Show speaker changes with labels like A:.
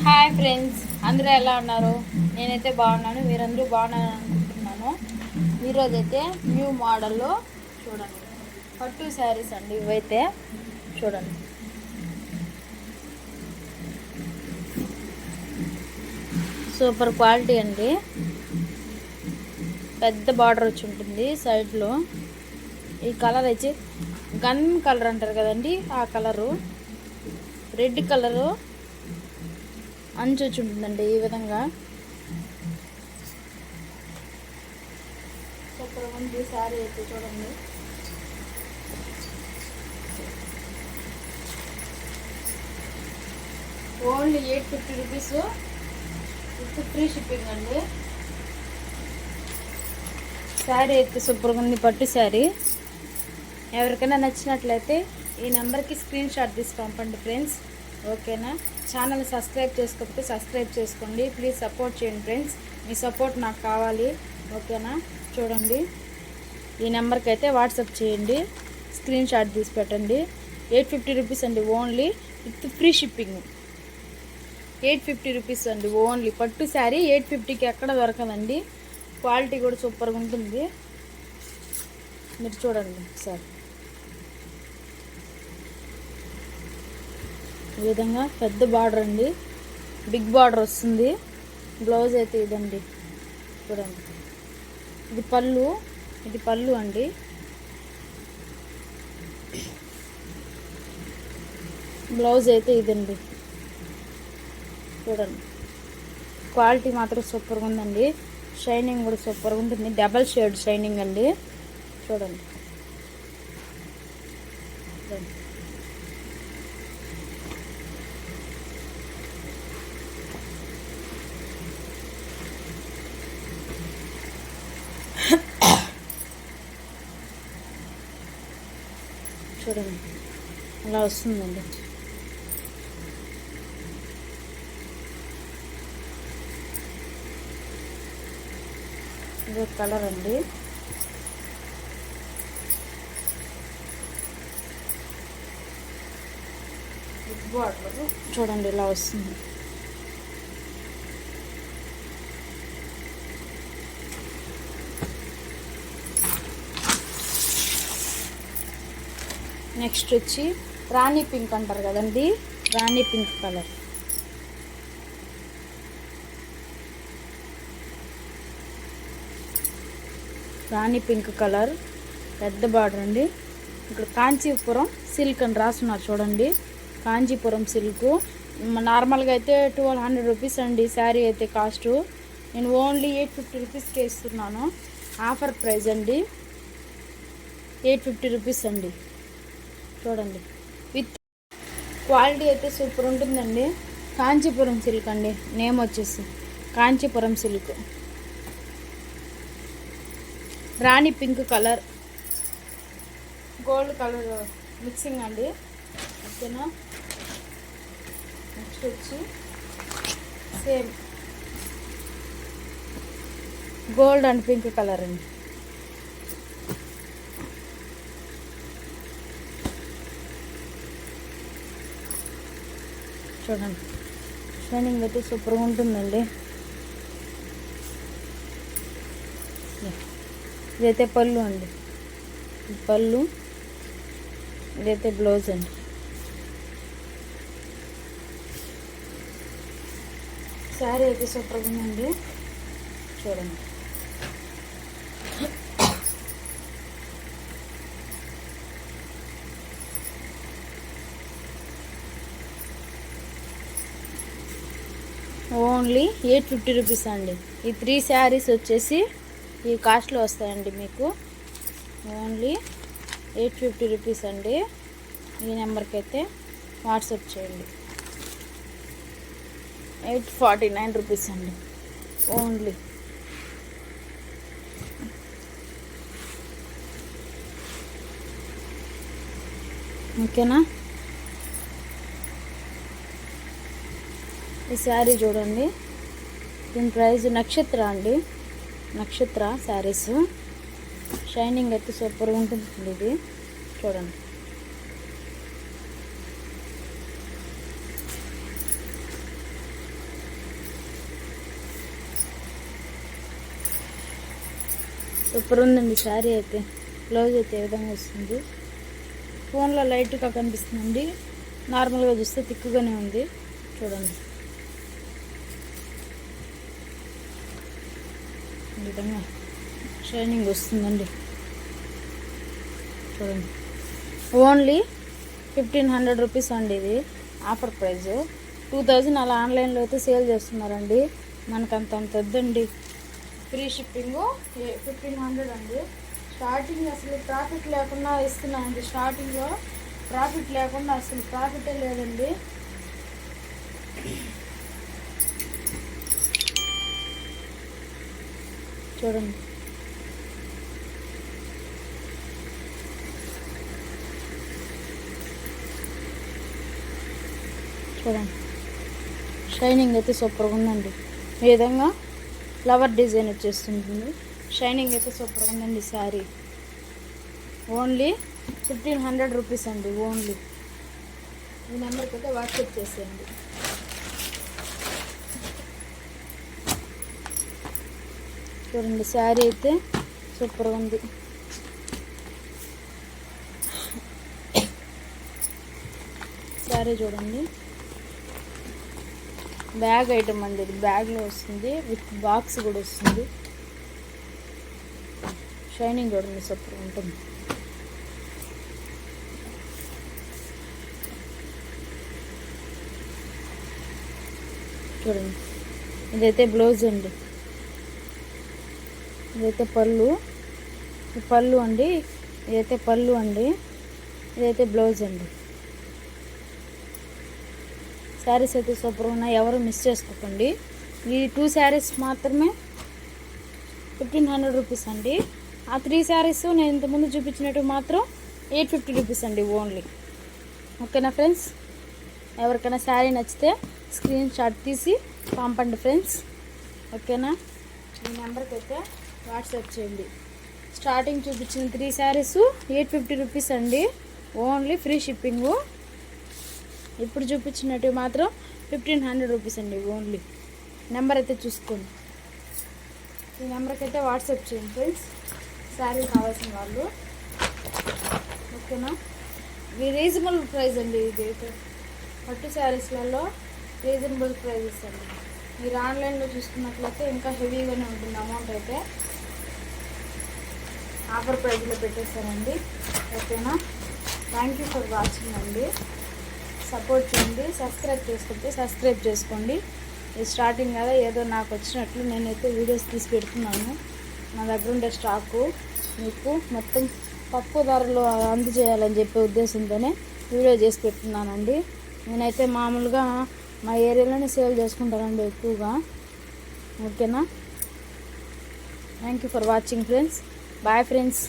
A: Hi friends, అందరూ ఎలా ఉన్నారు? నేనైతే బాగున్నాను, మీరందరూ బాగున్నాను అనుకుంటున్నాను. ఈరోజైతే న్యూ మోడల్లో చూడండి, పట్టు శారీస్ అండి. ఇవైతే చూడండి, సూపర్ క్వాలిటీ అండి. పెద్ద బార్డర్ వచ్చి ఉంటుంది సైడ్లో. ఈ కలర్ వచ్చి గన్ కలర్ అంటారు కదండి, ఆ కలరు రెడ్ కలరు అంచు వచ్చి ఉంటుందండి. ఈ విధంగా సూపర్ ఉంది శారీ అయితే చూడండి. Only 850 rupees with free shipping అండి. శారీ అయితే సూపర్గా ఉంది, పట్టు శారీ. ఎవరికైనా నచ్చినట్లయితే ఈ నెంబర్కి స్క్రీన్ షాట్ తీసి పంపండి ఫ్రెండ్స్, ఓకేనా? ఛానల్ సబ్స్క్రైబ్ చేసుకోకపోతే సబ్స్క్రైబ్ చేసుకోండి. ప్లీజ్ సపోర్ట్ చేయండి ఫ్రెండ్స్, మీ సపోర్ట్ నాకు కావాలి, ఓకేనా? చూడండి, ఈ నెంబర్కి అయితే వాట్సాప్ చేయండి, స్క్రీన్ షాట్ తీసి పెట్టండి. 850 రూపీస్ అండి, only with free shipping. 850 rupees అండి ఓన్లీ. పట్టు శారీ 850కి ఎక్కడ దొరకదండి. క్వాలిటీ కూడా సూపర్గా ఉంటుంది, మీరు చూడండి సార్. ఈ విధంగా పెద్ద బార్డర్ అండి, బిగ్ బార్డర్ వస్తుంది. బ్లౌజ్ అయితే ఇదండి, చూడండి. ఇది పళ్ళు అండి. బ్లౌజ్ అయితే ఇదండి, చూడండి. క్వాలిటీ మాత్రం సూపర్గా ఉందండి, షైనింగ్ కూడా సూపర్గా ఉంటుంది. డబల్ షేడ్ షైనింగ్ అండి, చూడండి. చూడండి, అలా వస్తుందండి. ఇదే కలర్ అండి. బార్డర్ చూడండి, ఇలా వస్తుంది. నెక్స్ట్ వచ్చి రాణి పింక్ అంటారు కదండి, రాణి పింక్ కలర్. రాణి పింక్ కలర్, పెద్ద బార్డర్ అండి. ఇక్కడ కాంచీపురం సిల్క్ అని రాస్తున్నారు చూడండి, కాంచీపురం సిల్క్. నార్మల్గా అయితే 1200 రూపీస్ అండి శారీ అయితే కాస్ట్. నేను ఓన్లీ 850 రూపీస్కే ఇస్తున్నాను, ఆఫర్ ప్రైస్ అండి. 850 రూపీస్ అండి, చూడండి. విత్ క్వాలిటీ అయితే సూపర్ ఉంటుందండి. కాంచీపురం సిల్క్ అండి, నేమ్ వచ్చేసి కాంచీపురం సిల్క్. రాణి pink colour, gold colour mixing అండి, ఓకేనా? నెక్స్ట్ వచ్చి same gold and pink colour అండి. చూడండి, షైనింగ్ అయితే సూపర్గా ఉంటుందండి. ఇదైతే పళ్ళు అండి, పళ్ళు. ఇదైతే బ్లౌజ్ అండి. శారీ అయితే సూపర్గా ఉందండి, చూడండి. ఓన్లీ 850 రూపీస్ అండి. ఈ 3 శారీస్ వచ్చేసి ఈ కాస్ట్లో వస్తాయండి మీకు. ఓన్లీ 850 రూపీస్ అండి. ఈ నెంబర్కి అయితే వాట్సాప్ చేయండి. 849 రూపీస్ అండి ఓన్లీ. ఓకేనా? ఈ శారీ చూడండి, దీని ప్రైస్ నక్షత్ర అండి, నక్షత్ర శారీస్. షైనింగ్ అయితే సూపర్గా ఉంటుంది ఇది, చూడండి. సూపర్ ఉందండి శారీ అయితే. బ్లౌజ్ అయితే ఏ విధంగా వస్తుంది, ఫోన్లో లైట్గా కనిపిస్తుందండి, నార్మల్గా చూస్తే థిక్గానే ఉంది. చూడండి ఈ విధంగా షైనింగ్ వస్తుందండి. చూడండి ఓన్లీ 1500 రూపీస్ అండి. ఇది ఆఫర్ ప్రైస్ 2000 అలా ఆన్లైన్లో అయితే సేల్ చేస్తున్నారండి. మనకు అంత వద్దండి. ఫ్రీ షిప్పింగు 1500 అండి. స్టార్టింగ్ అసలు ప్రాఫిట్ లేకుండా ఇస్తున్నానండి. స్టార్టింగ్లో ప్రాఫిట్ లేకుండా అసలు ప్రాఫిటే లేదండి. చూడండి చూడండి షైనింగ్ అయితే సూపర్గా ఉందండి. ఈ విధంగా ఫ్లవర్ డిజైన్ వచ్చేస్తుంది. షైనింగ్ అయితే సూపర్గా ఉందండి. శారీ ఓన్లీ 1500 రూపీస్ అండి. ఓన్లీ ఈ నెంబర్కి అయితే వాట్సాప్ చేసేయండి. చూడండి శారీ అయితే సూపర్గా ఉంది. శారీ చూడండి, బ్యాగ్ ఐటమ్ అండి. ఇది బ్యాగ్లో వస్తుంది, విత్ బాక్స్ కూడా వస్తుంది. షైనింగ్ చూడండి సూపర్గా ఉంటుంది. చూడండి ఇదైతే బ్లౌజ్ అండి, ఇదైతే పళ్ళు. పళ్ళు అండి, ఇదైతే పళ్ళు అండి, ఇదైతే బ్లౌజ్ అండి. శారీస్ అయితే సూపర్గా ఉన్నాయి, ఎవరు మిస్ చేసుకోకండి. ఈ 2 శారీస్ మాత్రమే 1500 రూపీస్ అండి. ఆ 3 శారీస్ నేను ఇంతకుముందు చూపించినట్టు మాత్రం 850 రూపీస్ అండి ఓన్లీ. ఓకేనా ఫ్రెండ్స్, ఎవరికైనా శారీ నచ్చితే స్క్రీన్ షాట్ తీసి పంపండి ఫ్రెండ్స్. ఓకేనా, ఈ నెంబర్కి అయితే వాట్సాప్ చేయండి. స్టార్టింగ్ చూపించిన 3 శారీస్ 850 రూపీస్ అండి. Only free shipping. ఇప్పుడు చూపించినట్టు మాత్రం 1500 రూపీస్ అండి ఓన్లీ. నెంబర్ అయితే చూసుకోండి. ఈ నెంబర్కి అయితే వాట్సాప్ చేయండి ఫ్రెండ్స్, శారీ కావాల్సిన వాళ్ళు. ఓకేనా, ఇది రీజనబుల్ ప్రైస్ అండి. ఇది అయితే పట్టు శారీస్లలో రీజనబుల్ ప్రైజెస్ అండి. మీరు ఆన్లైన్లో చూసుకున్నట్లయితే ఇంకా హెవీగానే ఉంటుంది అమౌంట్ అయితే. ఆఫర్ ప్రైజ్లో పెట్టేస్తారండి. ఓకేనా, థ్యాంక్ యూ ఫర్ వాచింగ్ అండి. సపోర్ట్ చేయండి. సబ్స్క్రైబ్ చేసుకుంటే సబ్స్క్రైబ్ చేసుకోండి. ఇది స్టార్టింగ్ కదా, ఏదో నాకు వచ్చినట్లు నేనైతే వీడియోస్ తీసి పెడుతున్నాను. నా దగ్గర ఉండే స్టాకు మీకు మొత్తం తక్కువ ధరలో అందజేయాలని చెప్పే ఉద్దేశంతోనే వీడియో చేసి పెడుతున్నానండి. నేనైతే మామూలుగా మా ఏరియాలోనే సేల్ చేసుకుంటానండి ఎక్కువగా. ఓకేనా, thank you for watching friends. Bye friends.